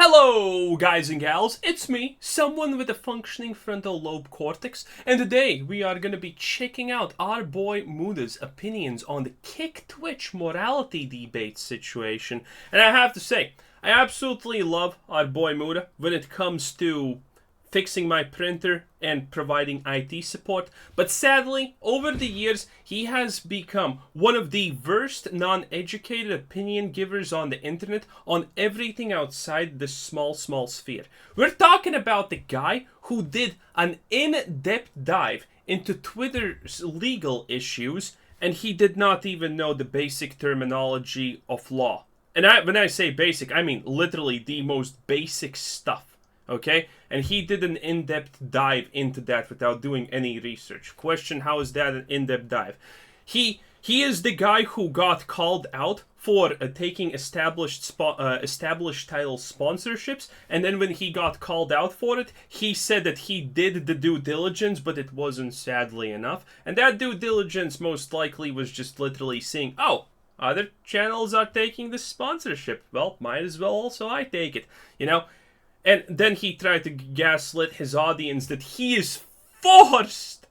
Hello guys and gals, it's me, someone with a functioning frontal lobe cortex, and today we are going to be checking out our boy Mutas' opinions on the kick Twitch morality debate situation. And I have to say, I absolutely love our boy Muta when it comes to fixing my printer and providing IT support, but sadly, over the years, he has become one of the worst non-educated opinion givers on the internet on everything outside the small sphere. We're talking about the guy who did an in-depth dive into Twitter's legal issues, and he did not even know the basic terminology of law. And when I say basic, I mean literally the most basic stuff. Okay? And he did an in-depth dive into that without doing any research. Question, how is that an in-depth dive? He is the guy who got called out for taking established title sponsorships, and then when he got called out for it, he said that he did the due diligence, but it wasn't sadly enough. And that due diligence most likely was just literally saying, oh, other channels are taking this sponsorship. Well, might as well also I take it, you know? And then he tried to gaslit his audience that he is forced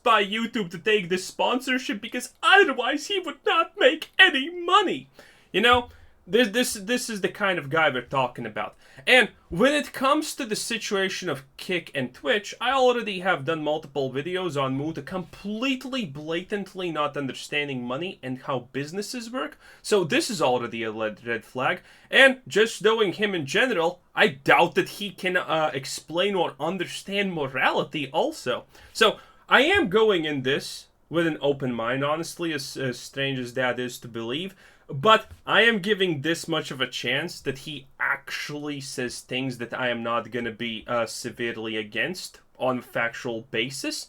by YouTube to take this sponsorship because otherwise he would not make any money. You know, this is the kind of guy we're talking about. And when it comes to the situation of Kick and Twitch, I already have done multiple videos on Muta completely blatantly not understanding money and how businesses work. So this is already a red flag. And just knowing him in general, I doubt that he can explain or understand morality also. So I am going in this with an open mind, honestly, as strange as that is to believe. But I am giving this much of a chance that he actually says things that I am not going to be severely against on a factual basis.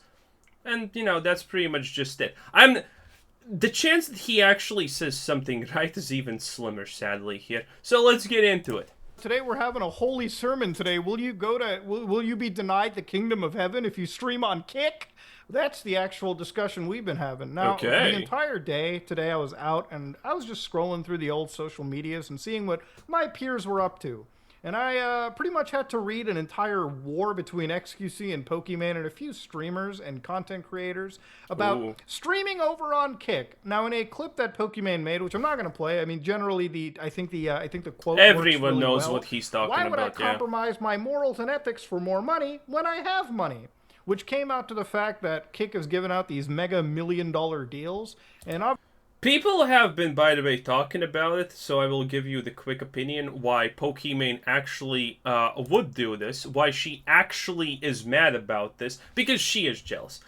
And, you know, that's pretty much just it. The chance that he actually says something right is even slimmer, sadly, here. So let's get into it. Today we're having a holy sermon today. Will you be denied the kingdom of heaven if you stream on Kick? That's the actual discussion we've been having. Now, Okay. The entire day today I was out and I was just scrolling through the old social medias and seeing what my peers were up to. And I pretty much had to read an entire war between XQC and Pokimane and a few streamers and content creators about streaming over on Kick. Now, in a clip that Pokimane made, which I'm not going to play, I mean, generally I think the quote Everyone works really knows well. what he's talking about. Why would I yeah. compromise my morals and ethics for more money when I have money? Which came out to the fact that Kick has given out these mega million-dollar deals, and people have been, by the way, talking about it, so I will give you the quick opinion why Pokimane actually would do this, why she actually is mad about this, because she is jealous.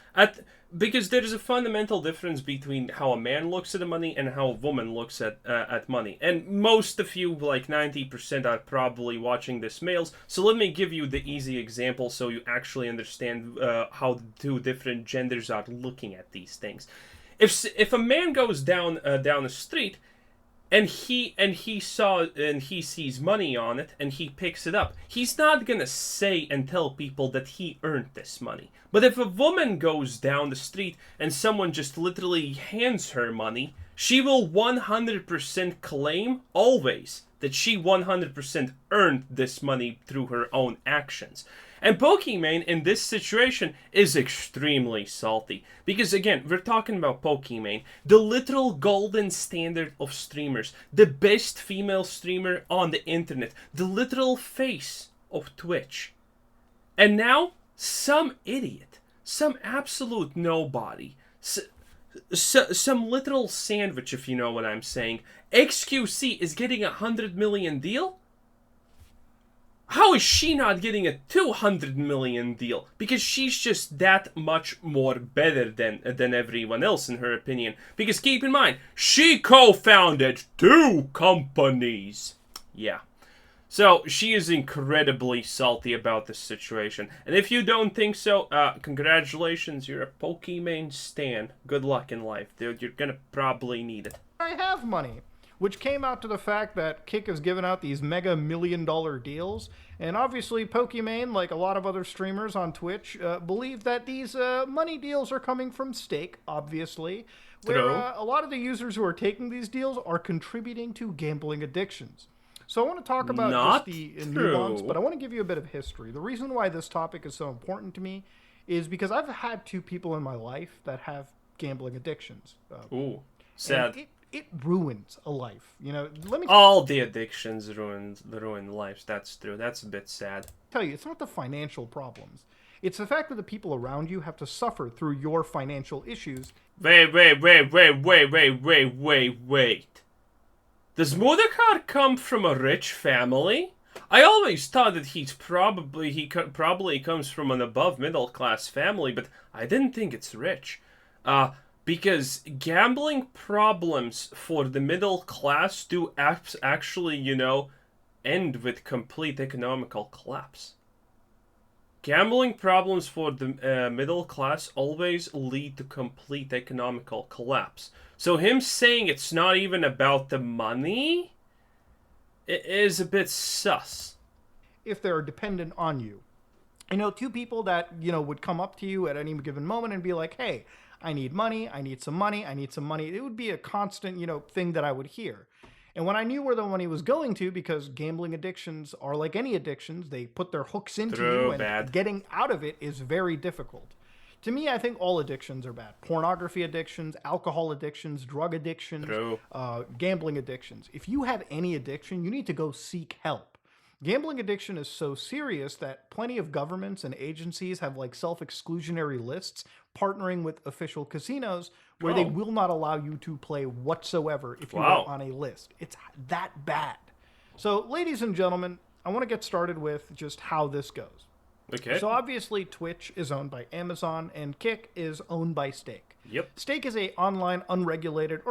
Because there is a fundamental difference between how a man looks at the money and how a woman looks at money. And most of you, like 90%, are probably watching this males, so let me give you the easy example so you actually understand how the two different genders are looking at these things. If a man goes down the street and he sees money on it and he picks it up, he's not gonna say and tell people that he earned this money. But if a woman goes down the street and someone just literally hands her money, she will 100% claim always that she 100% earned this money through her own actions. And Pokimane, in this situation, is extremely salty. Because, again, we're talking about Pokimane, the literal golden standard of streamers, the best female streamer on the internet, the literal face of Twitch. And now, some idiot, some absolute nobody, some literal sandwich, if you know what I'm saying, XQC is getting a 100 million deal? How is she not getting a 200 million deal? Because she's just that much more better than everyone else, in her opinion. Because keep in mind, she co-founded 2 companies. Yeah. So, she is incredibly salty about this situation. And if you don't think so, congratulations, you're a Pokimane stan. Good luck in life, dude. You're gonna probably need it. I have money. Which came out to the fact that Kick has given out these mega million-dollar deals. And obviously, Pokimane, like a lot of other streamers on Twitch, believe that these money deals are coming from stake, obviously. Where a lot of the users who are taking these deals are contributing to gambling addictions. So I want to talk about just Not the nuance, but true. I want to give you a bit of history. The reason why this topic is so important to me is because I've had two people in my life that have gambling addictions, Ooh, and sad. it ruins a life. Let me All the addictions ruin lives. That's true. That's a bit sad. tell you, it's not the financial problems. It's the fact that the people around you have to suffer through your financial issues. Wait. Does Mudokar come from a rich family? I always thought that he probably comes from an above middle class family, but I didn't think it's rich. Because gambling problems for the middle class do actually, end with complete economical collapse. Gambling problems for the middle class always lead to complete economical collapse. So him saying it's not even about the money is a bit sus. If they're dependent on you. Two people that, would come up to you at any given moment and be like, hey, I need money, I need some money, I need some money. It would be a constant, thing that I would hear. And when I knew where the money was going to, because gambling addictions are like any addictions, they put their hooks into True, you, and bad. getting out of it is very difficult. To me, I think all addictions are bad. Pornography addictions, alcohol addictions, drug addictions, True. gambling addictions. If you have any addiction, you need to go seek help. Gambling addiction is so serious that plenty of governments and agencies have like self-exclusionary lists partnering with official casinos where they Oh. will not allow you to play whatsoever if you Wow. are on a list. It's that bad. So, ladies and gentlemen, I want to get started with just how this goes. Okay. So obviously Twitch is owned by Amazon and Kick is owned by Stake. Yep. Stake is a online unregulated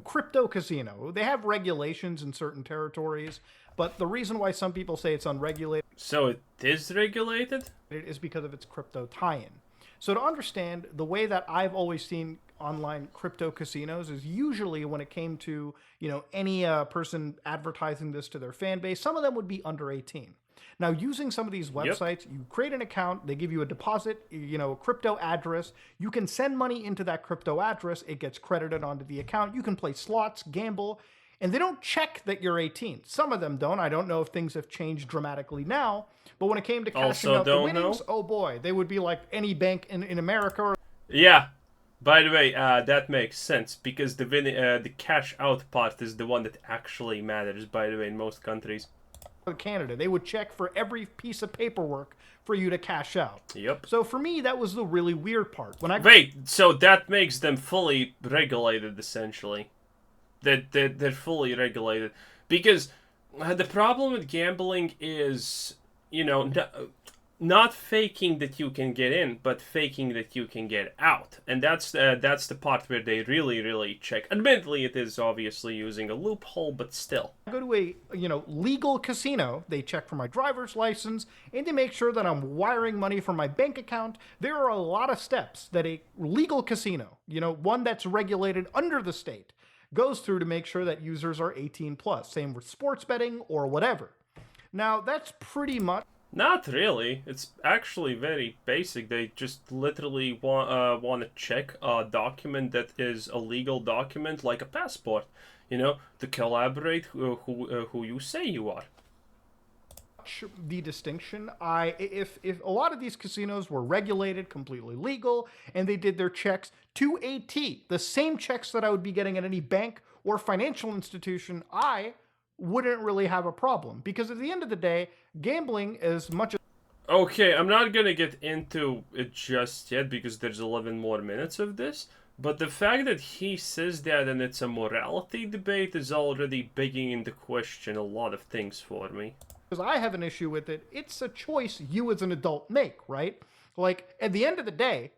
crypto casino. They have regulations in certain territories, but the reason why some people say it's unregulated So it is regulated? is because of its crypto tie-in. So to understand, the way that I've always seen online crypto casinos is usually when it came to, any person advertising this to their fan base, some of them would be under 18. Now, using some of these websites, you create an account, they give you a deposit, a crypto address. You can send money into that crypto address. It gets credited onto the account. You can play slots, gamble, and they don't check that you're 18. Some of them don't. I don't know if things have changed dramatically now, but when it came to cashing Also out the don't winnings, know. oh boy, they would be like any bank in America or Yeah. By the way, that makes sense because the cash out part is the one that actually matters. By the way, in most countries. Canada. They would check for every piece of paperwork for you to cash out. Yep. So for me, that was the really weird part. When I Wait, so that makes them fully regulated, essentially. They're fully regulated. Because the problem with gambling is, not faking that you can get in, but faking that you can get out. And that's the part where they really, really check. Admittedly, it is obviously using a loophole, but still. go to a legal casino, they check for my driver's license and they make sure that I'm wiring money from my bank account. There are a lot of steps that a legal casino, one that's regulated under the state, goes through to make sure that users are 18 plus. Same with sports betting or whatever. Now, that's pretty much Not really. It's actually very basic. They just literally want to check a document that is a legal document, like a passport. To collaborate who you say you are. the distinction. If a lot of these casinos were regulated, completely legal, and they did their checks to a T, the same checks that I would be getting at any bank or financial institution, I wouldn't really have a problem. Because at the end of the day, gambling, as much as Okay, I'm not gonna get into it just yet because there's 11 more minutes of this. But the fact that he says that and it's a morality debate is already begging into question a lot of things for me. I have an issue with it, it's a choice you as an adult make, right? Like, at the end of the day,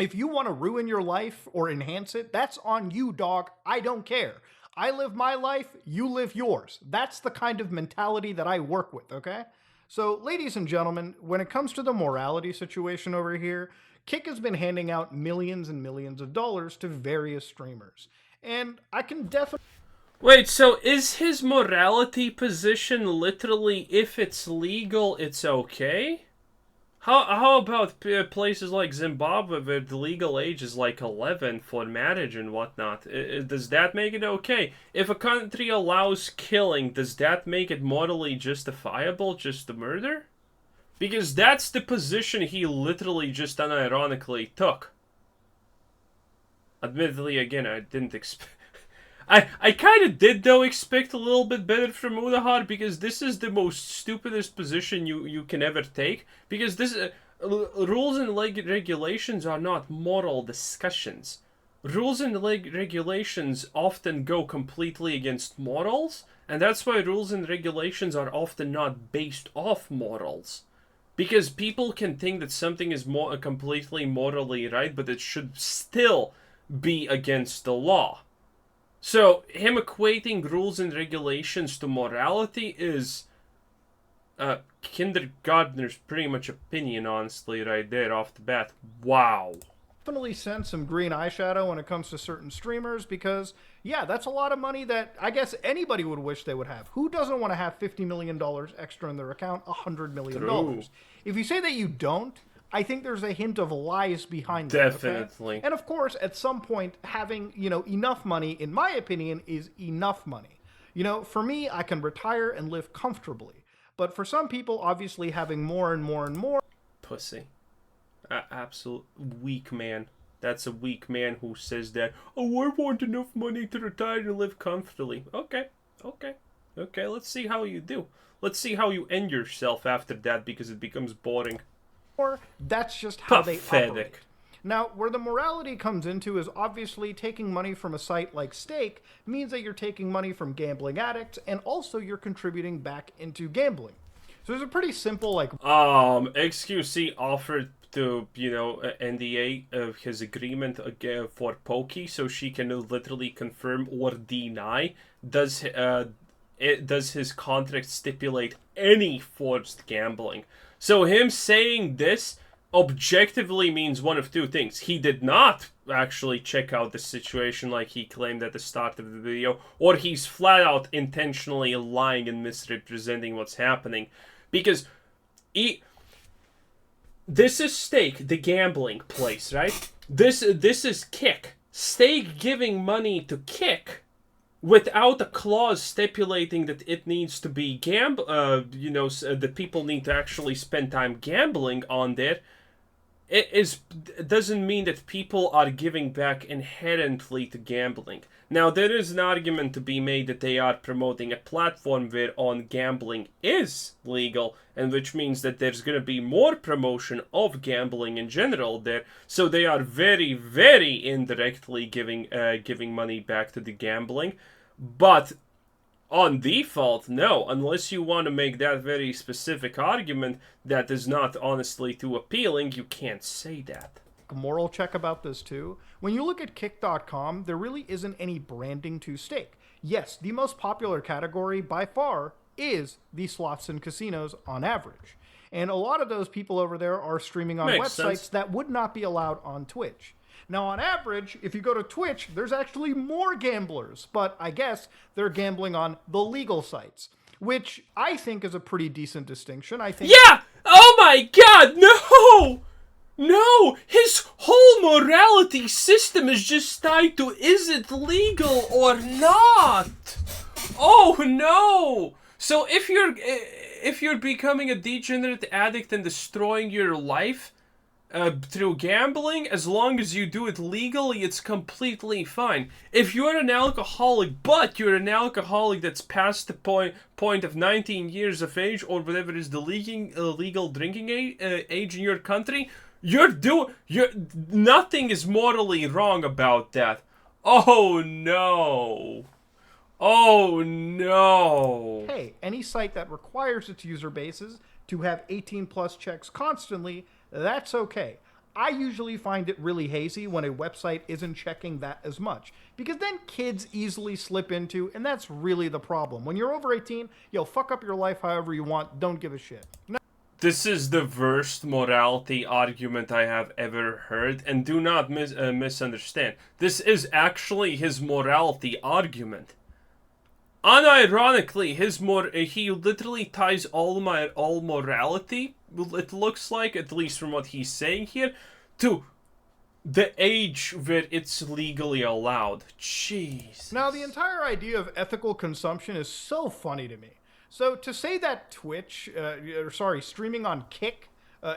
if you want to ruin your life or enhance it, that's on you, dog. I don't care. I live my life, you live yours. That's the kind of mentality that I work with, okay? So, ladies and gentlemen, when it comes to the morality situation over here, Kick has been handing out millions and millions of dollars to various streamers. And I can definitely... Wait, so is his morality position literally if it's legal, it's okay? How about places like Zimbabwe where the legal age is like 11 for marriage and whatnot? Does that make it okay? If a country allows killing, does that make it morally justifiable just to murder? Because that's the position he literally just unironically took. Admittedly, again, I didn't expect... I kind of did, though, expect a little bit better from Mudahar, because this is the most stupidest position you can ever take. Because this rules and regulations are not moral discussions. Rules and regulations often go completely against morals, and that's why rules and regulations are often not based off morals. Because people can think that something is completely morally right, but it should still be against the law. So, him equating rules and regulations to morality is kindergartner's pretty much opinion, honestly, right there off the bat. Wow. Definitely send some green eyeshadow when it comes to certain streamers because, yeah, that's a lot of money that I guess anybody would wish they would have. Who doesn't want to have $50 million extra in their account? $100 million. True. If you say that you don't, I think there's a hint of lies behind that. Definitely. Okay? And of course, at some point, having, enough money, in my opinion, is enough money. For me, I can retire and live comfortably. But for some people, obviously, having more and more and more... Pussy. Absolute weak man. That's a weak man who says that, oh, I want enough money to retire and live comfortably. Okay, let's see how you do. Let's see how you end yourself after that, because it becomes boring. That's just how Pathetic. They operate. Now, where the morality comes into is obviously taking money from a site like Stake means that you're taking money from gambling addicts, and also you're contributing back into gambling. So there's a pretty simple, XQC offered to, NDA of his agreement for Poki, so she can literally confirm or deny. Does his contract stipulate any forced gambling? So him saying this objectively means one of two things. He did not actually check out the situation like he claimed at the start of the video, or he's flat out intentionally lying and misrepresenting what's happening. Because this is Stake, the gambling place, right? This is Kick. Stake giving money to Kick without a clause stipulating that it needs to be that people need to actually spend time gambling on there, doesn't mean that people are giving back inherently to gambling. Now, there is an argument to be made that they are promoting a platform where gambling is legal, and which means that there's going to be more promotion of gambling in general there. So they are very, very indirectly giving money back to the gambling. But on default, no, unless you want to make that very specific argument that is not honestly too appealing, you can't say that. Moral check about this too. When you look at Kick.com, there really isn't any branding to Stake. Yes, the most popular category by far is the slots and casinos on average. And a lot of those people over there are streaming on websites that would not be allowed on Twitch. Now, on average, if you go to Twitch, there's actually more gamblers, but I guess they're gambling on the legal sites, which I think is a pretty decent distinction. I think. Yeah! Oh my god, no! No! His whole morality system is just tied to is it legal or not? Oh no! So if you're becoming a degenerate addict and destroying your life through gambling, as long as you do it legally, it's completely fine. If you're an alcoholic, but you're an alcoholic that's past the point of 19 years of age, or whatever is the legal drinking age in your country, nothing is morally wrong about that. Oh no. Oh no. Hey, any site that requires its user bases to have 18 plus checks constantly, that's okay. I usually find it really hazy when a website isn't checking that as much, because then kids easily slip into, and that's really the problem. When you're over 18, you'll fuck up your life however you want, don't give a shit. No. This is the worst morality argument I have ever heard, and do not misunderstand. This is actually his morality argument. Unironically, he literally ties all morality it looks like, at least from what he's saying here, to the age where it's legally allowed. Jeez. Now, the entire idea of ethical consumption is so funny to me. So to say that streaming on Kick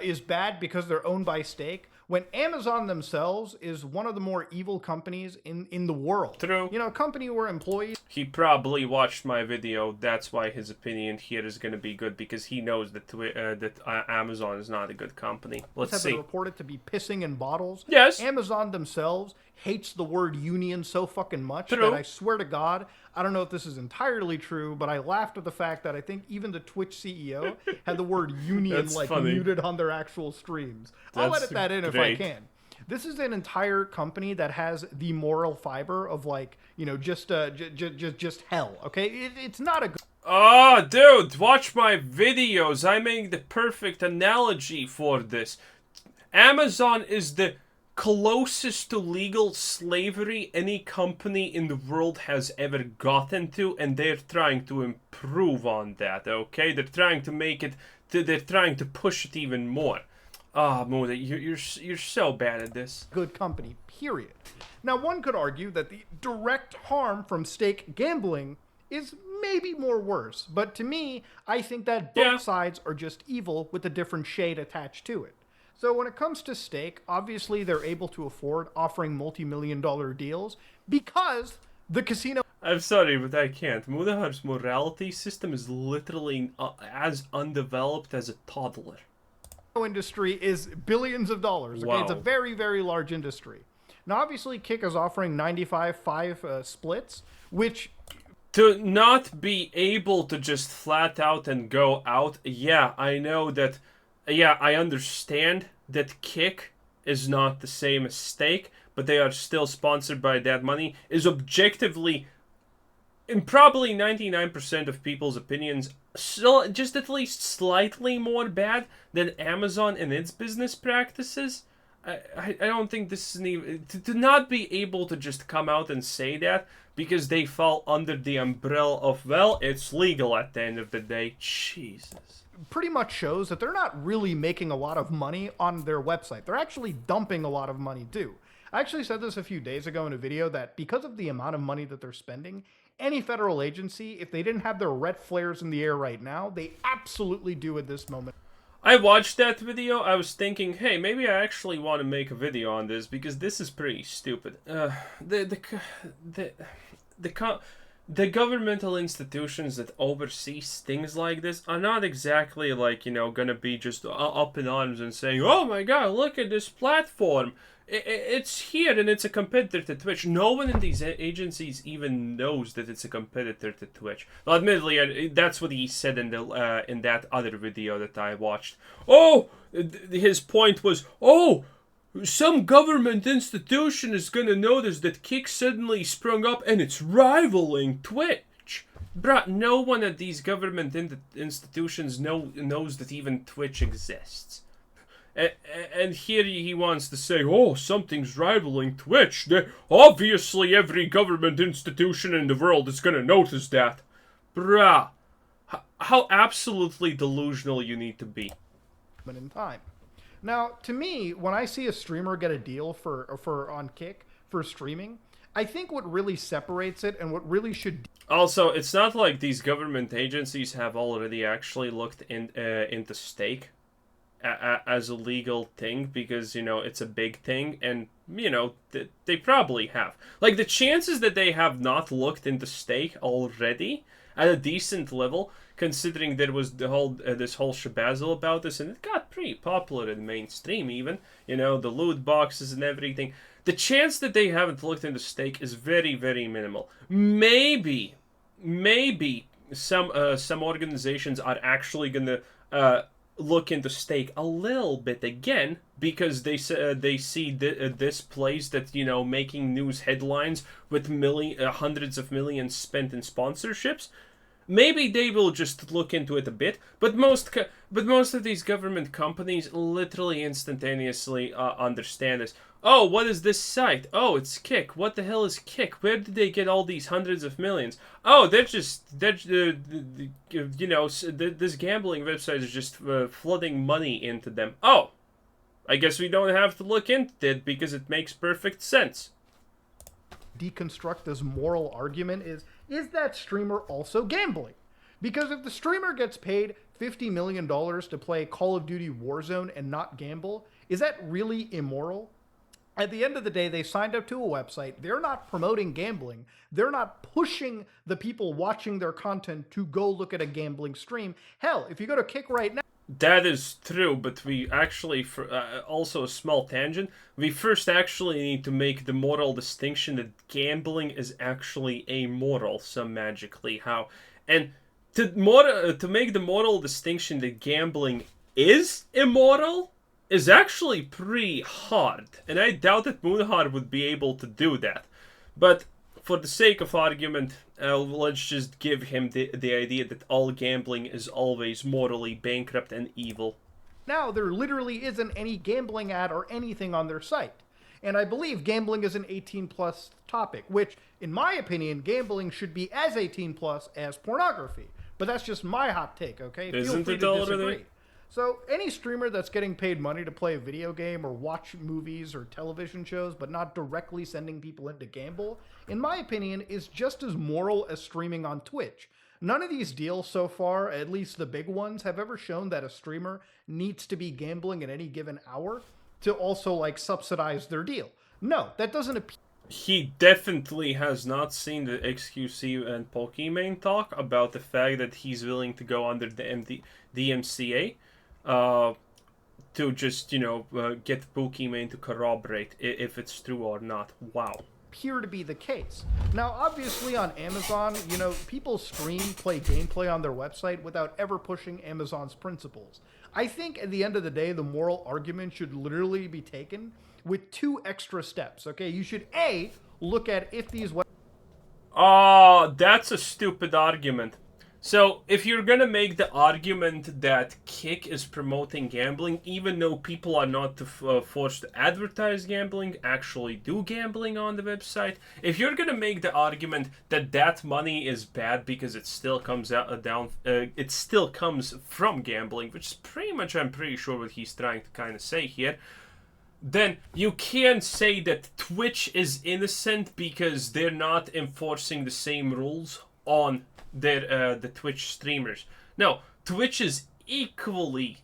is bad because they're owned by Stake, when Amazon themselves is one of the more evil companies in the world. True. You know, a company where employees... He probably watched my video. That's why his opinion here is going to be good, because he knows that Amazon is not a good company. Let's have see. been reported to be pissing in bottles. Yes. Amazon themselves hates the word union so fucking much True. that I swear to God, I don't know if this is entirely true, but I laughed at the fact that I think even the Twitch CEO had the word union muted on their actual streams. I'll edit that in if I can. This is an entire company that has the moral fiber of just hell. Okay, it's not a good. Oh, dude, watch my videos. I make the perfect analogy for this. Amazon is the closest to legal slavery any company in the world has ever gotten to, and they're trying to improve on that, okay? They're trying to make it, they're trying to push it even more. Ah, Muta, you're so bad at this. Good company, period. Now, one could argue that the direct harm from stake gambling is maybe more worse, but to me, I think that both sides are just evil with a different shade attached to it. So when it comes to Stake, obviously they're able to afford offering multi-million-dollar deals because the casino... I'm sorry, but I can't. Mudahar's morality system is literally as undeveloped as a toddler. Industry is billions of dollars. Okay? Wow. It's a very, very large industry. Now, obviously, Kick is offering 95-5 splits, which... To not be able to just flat out and go out, yeah, I know that... Yeah, I understand that Kick is not the same as Stake, but they are still sponsored by that money, is objectively, in probably 99% of people's opinions, still just at least slightly more bad than Amazon and its business practices. I don't think this is even... To not be able to just come out and say that because they fall under the umbrella of, well, it's legal at the end of the day. Jesus. Pretty much shows that they're not really making a lot of money on their website. They're actually dumping a lot of money too. I actually said this a few days ago in a video that because of the amount of money that they're spending, any federal agency, if they didn't have their red flares in the air right now, they absolutely do at this moment. I watched that video. I was thinking, hey, maybe I actually want to make a video on this because this is pretty stupid. The governmental institutions that oversee things like this are not exactly gonna be just up in arms and saying, oh my god, look at this platform. It's here and it's a competitor to Twitch. No one in these agencies even knows that it's a competitor to Twitch. Well, admittedly, that's what he said in that other video that I watched. Oh, his point was, oh, some government institution is gonna notice that Kick suddenly sprung up and it's rivaling Twitch. Bruh, no one at these government institutions knows that even Twitch exists. And here he wants to say, oh, something's rivaling Twitch. Obviously every government institution in the world is gonna notice that. Bruh, how absolutely delusional you need to be. In time. Now, to me, when I see a streamer get a deal on Kick for streaming, I think what really separates it and what really should... Also, it's not like these government agencies have already actually looked into Stake as a legal thing because, it's a big thing and, they probably have. Like, the chances that they have not looked into Stake already at a decent level, considering there was this whole shabazzle about this, and it got pretty popular in mainstream even, the loot boxes and everything. The chance that they haven't looked into Stake is very, very minimal. Maybe some organizations are actually gonna look into Stake a little bit again because they see this place that making news headlines with hundreds of millions spent in sponsorships. Maybe they will just look into it a bit, but most of these government companies literally instantaneously understand this. Oh, what is this site? Oh, it's Kick. What the hell is Kick? Where did they get all these hundreds of millions? Oh, this gambling website is just flooding money into them. Oh, I guess we don't have to look into it because it makes perfect sense. Deconstruct this moral argument is that streamer also gambling? Because if the streamer gets paid $50 million to play Call of Duty Warzone and not gamble, is that really immoral? At the end of the day, they signed up to a website. They're not promoting gambling. They're not pushing the people watching their content to go look at a gambling stream. Hell, if you go to Kick right now, that is true, but we actually, also a small tangent, we first actually need to make the moral distinction that gambling is actually amoral, some magically how. And to make the moral distinction that gambling is immoral is actually pretty hard, and I doubt that Moonhard would be able to do that. But for the sake of argument, let's just give him the idea that all gambling is always morally bankrupt and evil. Now, there literally isn't any gambling ad or anything on their site. And I believe gambling is an 18-plus topic, which, in my opinion, gambling should be as 18-plus as pornography. But that's just my hot take, okay? Feel free to disagree. So any streamer that's getting paid money to play a video game or watch movies or television shows but not directly sending people in to gamble, in my opinion, is just as moral as streaming on Twitch. None of these deals so far, at least the big ones, have ever shown that a streamer needs to be gambling at any given hour to also, like, subsidize their deal. No, that doesn't appear. He definitely has not seen the XQC and Pokimane talk about the fact that he's willing to go under the DMCA. To just, get Pokimane to corroborate if it's true or not. Wow. Appear to be the case. Now, obviously on Amazon, people play gameplay on their website without ever pushing Amazon's principles. I think at the end of the day, the moral argument should literally be taken with 2 extra steps, okay? You should, A, look at if these... Oh, that's a stupid argument. So, if you're gonna make the argument that Kick is promoting gambling, even though people are not forced to advertise gambling, actually do gambling on the website, if you're gonna make the argument that that money is bad because it still comes it still comes from gambling, which is pretty much, I'm pretty sure, what he's trying to kind of say here, then you can't say that Twitch is innocent because they're not enforcing the same rules on the Twitch streamers. No, Twitch is equally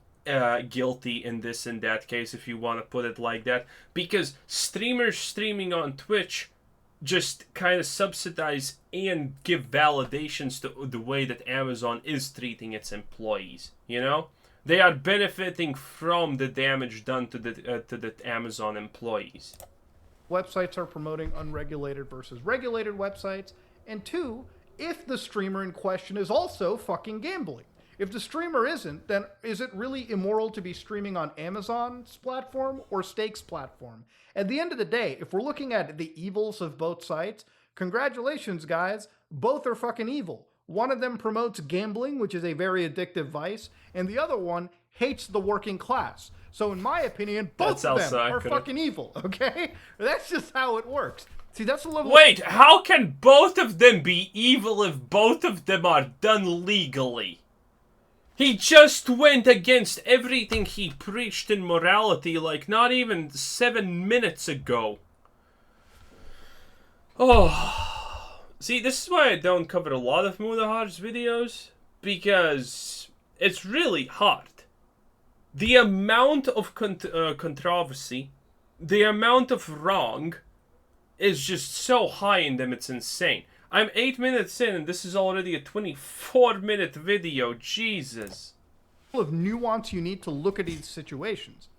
guilty in this and that case, if you want to put it like that, because streamers streaming on Twitch just kind of subsidize and give validations to the way that Amazon is treating its employees. They are benefiting from the damage done to the Amazon employees. Websites are promoting unregulated versus regulated websites, and 2, if the streamer in question is also fucking gambling. If the streamer isn't, then is it really immoral to be streaming on Amazon's platform or Stake's platform? At the end of the day, if we're looking at the evils of both sites, congratulations, guys. Both are fucking evil. One of them promotes gambling, which is a very addictive vice, and the other one hates the working class. So in my opinion, both of them are fucking evil, okay? That's just how it works. See, that's the level. Wait, how can both of them be evil if both of them are done legally? He just went against everything he preached in morality like not even 7 minutes ago. Oh. See, this is why I don't cover a lot of Mutas videos, because it's really hard. The amount of controversy, the amount of wrong, is just so high in them, it's insane. I'm 8 minutes in, and this is already a 24-minute video. Jesus. Of nuance you need to look at these situations.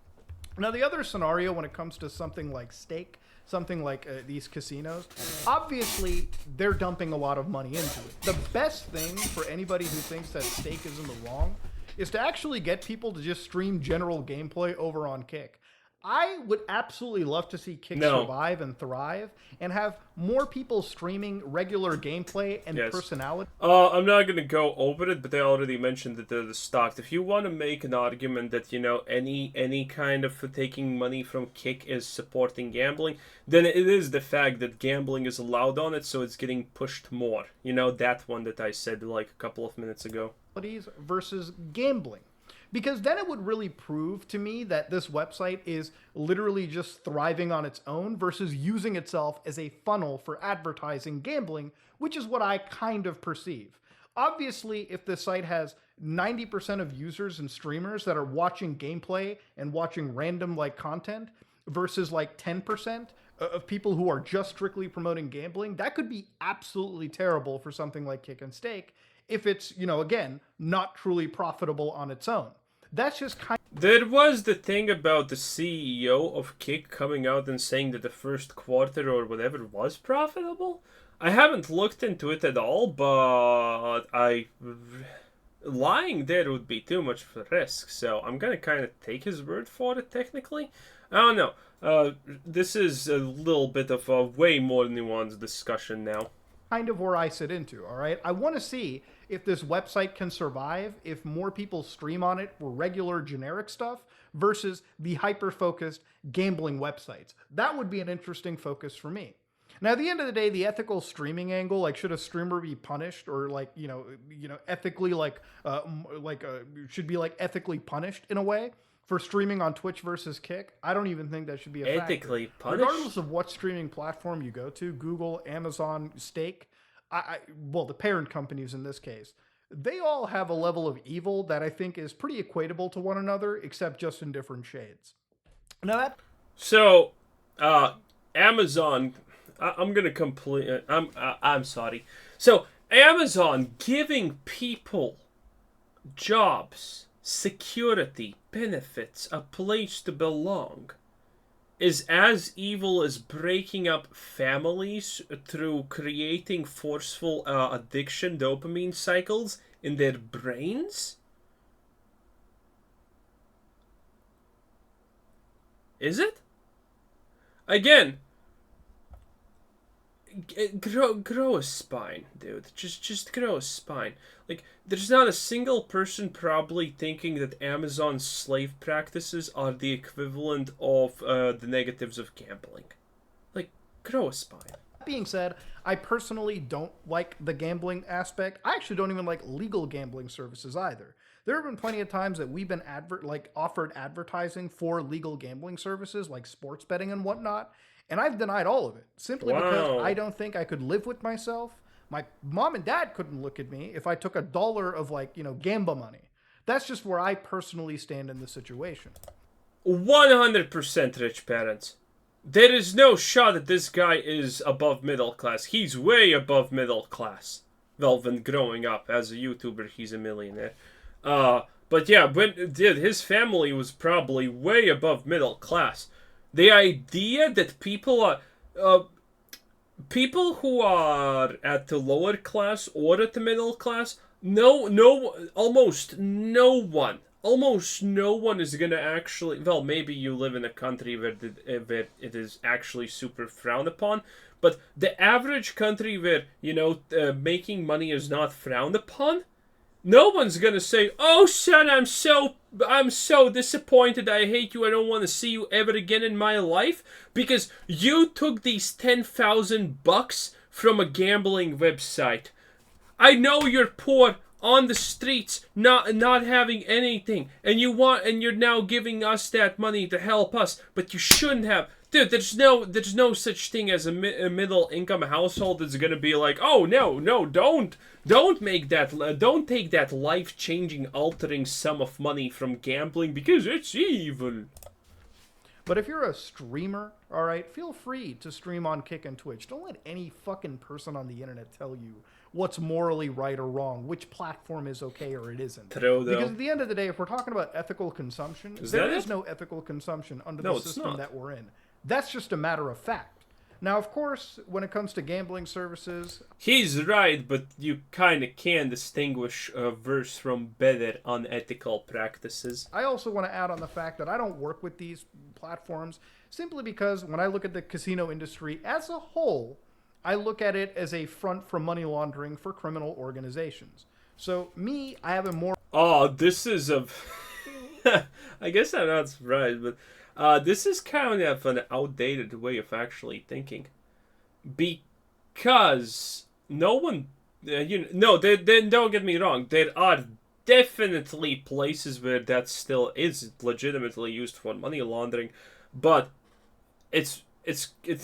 Now, the other scenario when it comes to something like Stake, something like these casinos, obviously they're dumping a lot of money into it. The best thing for anybody who thinks that Stake is in the wrong is to actually get people to just stream general gameplay over on Kick. I would absolutely love to see Kick No. survive and thrive and have more people streaming regular gameplay and Yes. personality. I'm not gonna go over it, but I already mentioned it at the start. If you want to make an argument that any kind of taking money from Kick is supporting gambling, then it is the fact that gambling is allowed on it, so it's getting pushed more. That one that I said like a couple of minutes ago. Versus gambling. Because then it would really prove to me that this website is literally just thriving on its own versus using itself as a funnel for advertising gambling, which is what I kind of perceive. Obviously, if the site has 90% of users and streamers that are watching gameplay and watching random like content versus like 10% of people who are just strictly promoting gambling, that could be absolutely terrible for something like Kick and Stake if it's, again, not truly profitable on its own. That's just kind of... There was the thing about the CEO of Kick coming out and saying that the first quarter or whatever was profitable. I haven't looked into it at all, but lying there would be too much of a risk, so I'm gonna kind of take his word for it, technically. I don't know. This is a little bit of a way more nuanced discussion now. Kind of where I sit into, all right? I want to see if this website can survive, if more people stream on it for regular generic stuff versus the hyper-focused gambling websites. That would be an interesting focus for me. Now, at the end of the day, the ethical streaming angle, like should a streamer be punished or like, ethically should be like ethically punished in a way for streaming on Twitch versus Kick? I don't even think that should be a factor. Ethically punished? Regardless of what streaming platform you go to, Google, Amazon, Stake, the parent companies in this case, they all have a level of evil that I think is pretty equatable to one another, except just in different shades. So, Amazon, I'm gonna complete. I'm sorry. So, Amazon giving people jobs, security, benefits, a place to belong, is as evil as breaking up families through creating forceful addiction dopamine cycles in their brains? Is it? Again, grow a spine, dude. Just grow a spine. Like, there's not a single person probably thinking that Amazon's slave practices are the equivalent of the negatives of gambling. Like, grow a spine. That being said, I personally don't like the gambling aspect. I actually don't even like legal gambling services either. There have been plenty of times that we've been offered advertising for legal gambling services like sports betting and whatnot, and I've denied all of it simply because I don't think I could live with myself. My mom and dad couldn't look at me if I took $1 of gamba money. That's just where I personally stand in the situation. 100% rich parents. There is no shot that this guy is above middle class. He's way above middle class. Well, when growing up as a YouTuber, he's a millionaire. But yeah, his family was probably way above middle class. The idea that people who are at the lower class or at the middle class, almost no one is gonna actually. Well, maybe you live in a country where it is actually super frowned upon, but the average country where making money is not frowned upon, no one's gonna say, "Oh, son, I'm so disappointed. I hate you. I don't want to see you ever again in my life because you took these $10,000 from a gambling website. I know you're poor on the streets, not having anything, and you're now giving us that money to help us, but you shouldn't have." Dude, there's no such thing as a middle income household that's gonna be like, "Oh no, don't make that, don't take that life changing, altering sum of money from gambling because it's evil." But if you're a streamer, all right, feel free to stream on Kick and Twitch. Don't let any fucking person on the internet tell you what's morally right or wrong, which platform is okay or it isn't. True, though. Because at the end of the day, if we're talking about ethical consumption, there is no ethical consumption under the system that we're in. That's just a matter of fact. Now, of course, when it comes to gambling services... He's right, but you kind of can distinguish worse from better unethical practices. I also want to add on the fact that I don't work with these platforms, simply because when I look at the casino industry as a whole, I look at it as a front for money laundering for criminal organizations. So me, I have a more... Oh, this is a... I guess I'm not surprised, but this is kind of an outdated way of actually thinking. Because no one... don't get me wrong. There are definitely places where that still is legitimately used for money laundering, but it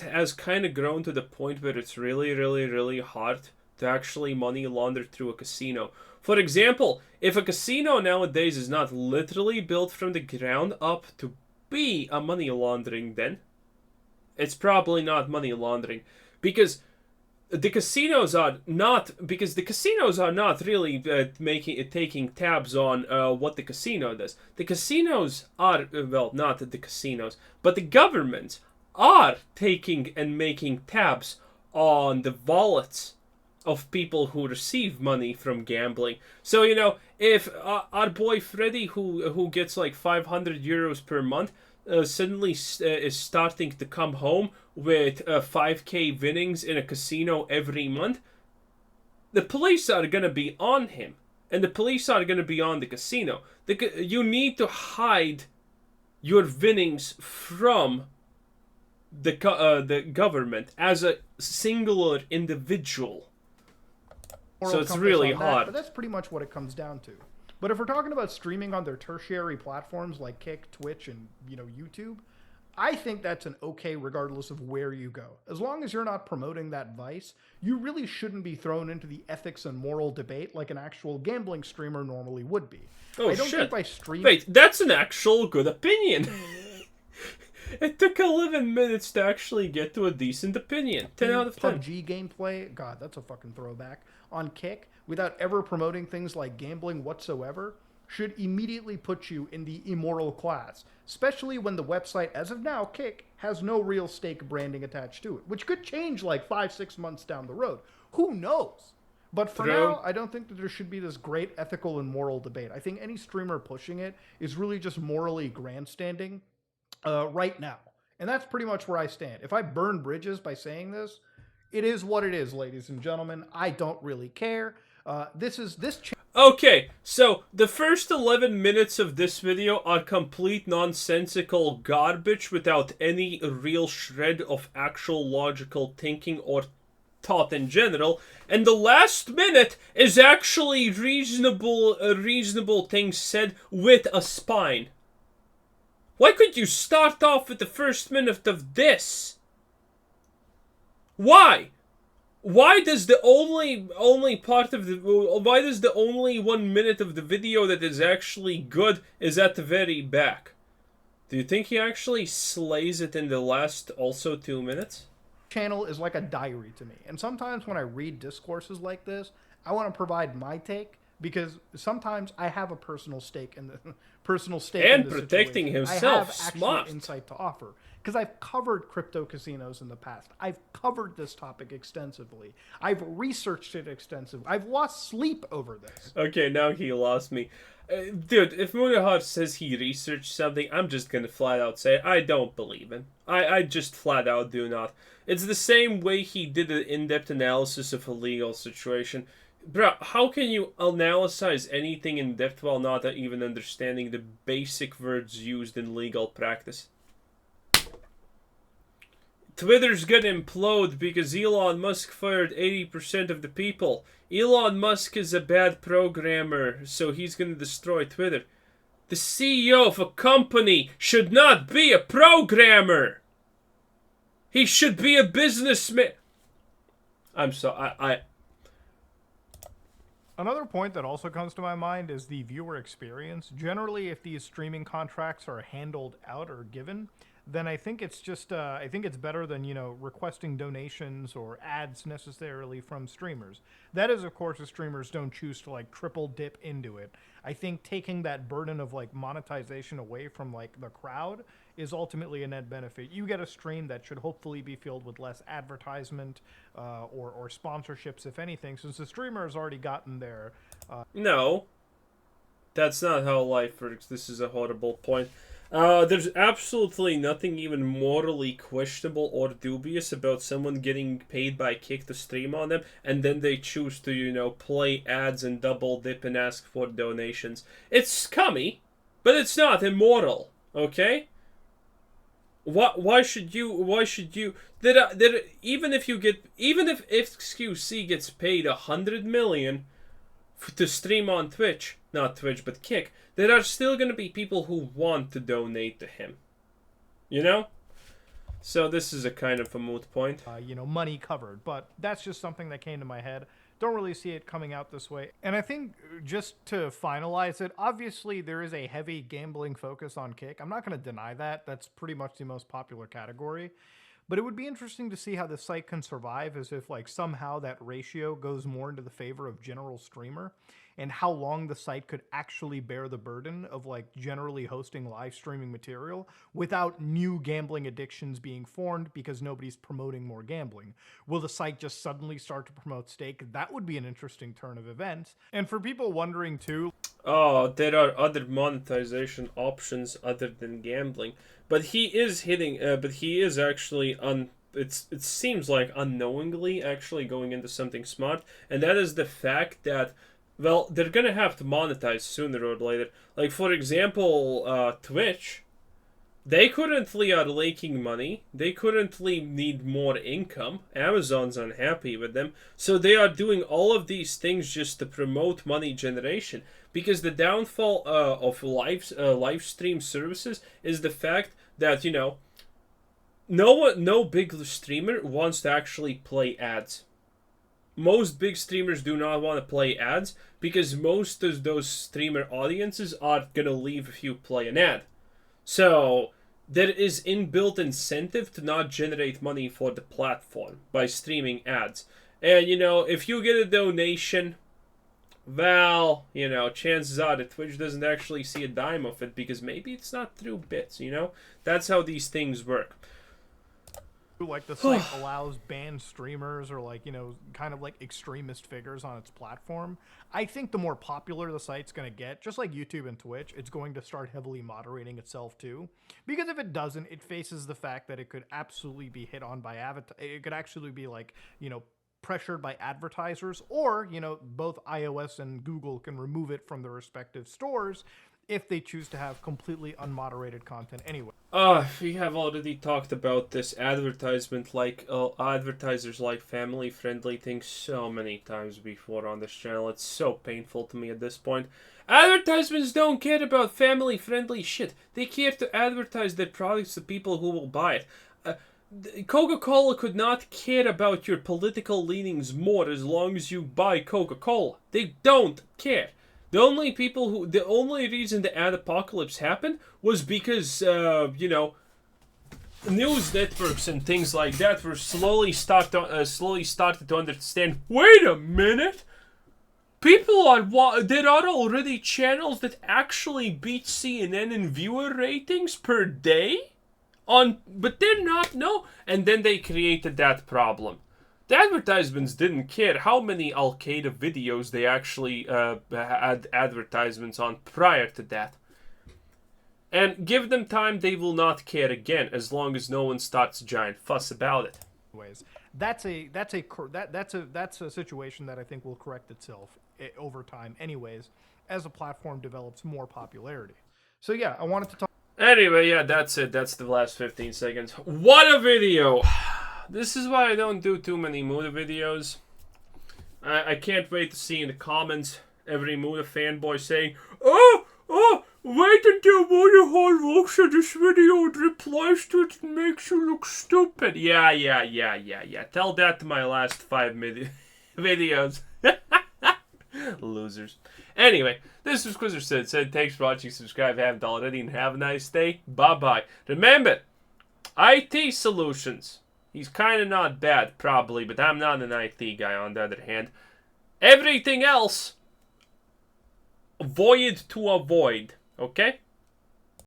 has kind of grown to the point where it's really, really, really hard to actually money launder through a casino. For example, if a casino nowadays is not literally built from the ground up to be a money laundering den, it's probably not money laundering. Because the casinos are not really taking tabs on what the casino does. The casinos are not the casinos, but the governments are taking and making tabs on the wallets of people who receive money from gambling. So if our boy Freddy, who gets like 500 euros per month, suddenly is starting to come home with 5k winnings in a casino every month, the police are going to be on him. And the police are going to be on the casino. You need to hide your winnings from the government as a singular individual. So it's really hard. But that's pretty much what it comes down to. But if we're talking about streaming on their tertiary platforms like Kick, Twitch, and YouTube, I think that's an okay regardless of where you go. As long as you're not promoting that vice, you really shouldn't be thrown into the ethics and moral debate like an actual gambling streamer normally would be. Oh, I don't shit. think by streaming... Wait, that's an actual good opinion. It took 11 minutes to actually get to a decent opinion. 10 out of 10. PUBG gameplay, God, that's a fucking throwback, on Kick, without ever promoting things like gambling whatsoever, should immediately put you in the immoral class, especially when the website, as of now, Kick, has no real stake branding attached to it, which could change like 5-6 months down the road. Who knows? But for now, I don't think that there should be this great ethical and moral debate. I think any streamer pushing it is really just morally grandstanding right now. And that's pretty much where I stand. If I burn bridges by saying this, it is what it is, ladies and gentlemen. I don't really care. Okay, so the first 11 minutes of this video are complete nonsensical garbage without any real shred of actual logical thinking or thought in general, and the last minute is actually reasonable things said with a spine. Why couldn't you start off with the first minute of this? Why? Why does the only the only 1 minute of the video that is actually good is at the very back? Do you think he actually slays it in the last also 2 minutes? Channel is like a diary to me. And sometimes when I read discourses like this, I want to provide my take, because sometimes I have a personal stake in the and protecting situation. himself. I have Smart. actual insight to offer, because I've covered crypto casinos in the past. I've covered this topic extensively. I've researched it extensively. I've lost sleep over this. Okay, now he lost me. Dude, if Mutas says he researched something, I'm just gonna flat out say I don't believe him. I just flat out do not. It's the same way he did an in-depth analysis of a legal situation. Bruh, how can you analyze anything in depth while not even understanding the basic words used in legal practice? Twitter's gonna implode because Elon Musk fired 80% of the people. Elon Musk is a bad programmer, so he's gonna destroy Twitter. The CEO of a company should not be a programmer. He should be a businessman. I'm sorry, Another point that also comes to my mind is the viewer experience. Generally, if these streaming contracts are handled out or given, then I think it's just, I think it's better than, requesting donations or ads necessarily from streamers. That is, of course, if streamers don't choose to, triple dip into it. I think taking that burden of, monetization away from, the crowd is ultimately a net benefit. You get a stream that should hopefully be filled with less advertisement or sponsorships, if anything, since the streamer has already gotten there. No. That's not how life works. This is a horrible point. There's absolutely nothing even morally questionable or dubious about someone getting paid by Kick to stream on them, and then they choose to, play ads and double dip and ask for donations. It's scummy, but it's not immoral, okay? Why should you, even if XQC gets paid 100 million to stream on Twitch, not Twitch, but Kick, there are still going to be people who want to donate to him. You know? So this is a kind of a moot point. Money covered. But that's just something that came to my head. Don't really see it coming out this way. And I think just to finalize it, obviously there is a heavy gambling focus on Kick. I'm not going to deny that. That's pretty much the most popular category. But it would be interesting to see how the site can survive as if somehow that ratio goes more into the favor of general streamer, and how long the site could actually bear the burden of generally hosting live streaming material without new gambling addictions being formed because nobody's promoting more gambling. Will the site just suddenly start to promote stake? That would be an interesting turn of events. And for people wondering too, there are other monetization options other than gambling. But he is hitting. But he is actually it seems like unknowingly actually going into something smart, and that is the fact that, well, they're gonna have to monetize sooner or later. Like, for example, Twitch. They currently are leaking money. They currently need more income. Amazon's unhappy with them. So they are doing all of these things just to promote money generation. Because the downfall of live stream services is the fact that, no big streamer wants to actually play ads. Most big streamers do not want to play ads because most of those streamer audiences are going to leave if you play an ad. So there is inbuilt incentive to not generate money for the platform by streaming ads. And, if you get a donation, well, chances are that Twitch doesn't actually see a dime of it because maybe it's not through bits, That's how these things work. The site allows banned streamers or kind of extremist figures on its platform. I think the more popular the site's going to get, just like YouTube and Twitch, it's going to start heavily moderating itself too. Because if it doesn't, it faces the fact that it could absolutely be hit on by it could actually be pressured by advertisers, or both iOS and Google can remove it from their respective stores if they choose to have completely unmoderated content anyway. We have already talked about this advertisers like family-friendly things so many times before on this channel. It's so painful to me at this point. Advertisements don't care about family-friendly shit. They care to advertise their products to people who will buy it. Coca-Cola could not care about your political leanings more as long as you buy Coca-Cola. They don't care. The only reason the ad apocalypse happened was because, news networks and things like that were slowly started to understand, wait a minute, there are already channels that actually beat CNN in viewer ratings per day? But they're not, no. And then they created that problem. The advertisements didn't care how many Al-Qaeda videos they actually had advertisements on prior to that. And give them time, they will not care again, as long as no one starts a giant fuss about it. Anyways, that's a situation that I think will correct itself over time anyways, as a platform develops more popularity. So yeah, I wanted to talk. Anyway, yeah, that's it. That's the last 15 seconds. What a video! This is why I don't do too many Muta videos. I can't wait to see in the comments every Muta fanboy saying, Oh, wait until Muta Hall looks at this video and replies to it and makes you look stupid. Yeah. Tell that to my last 5 videos. Losers. Anyway, this was Quizzer said, thanks for watching, subscribe if you haven't already, and have a nice day. Bye-bye. Remember, IT solutions. He's kind of not bad, probably, but I'm not an IT guy, on the other hand. Everything else, void to avoid, okay?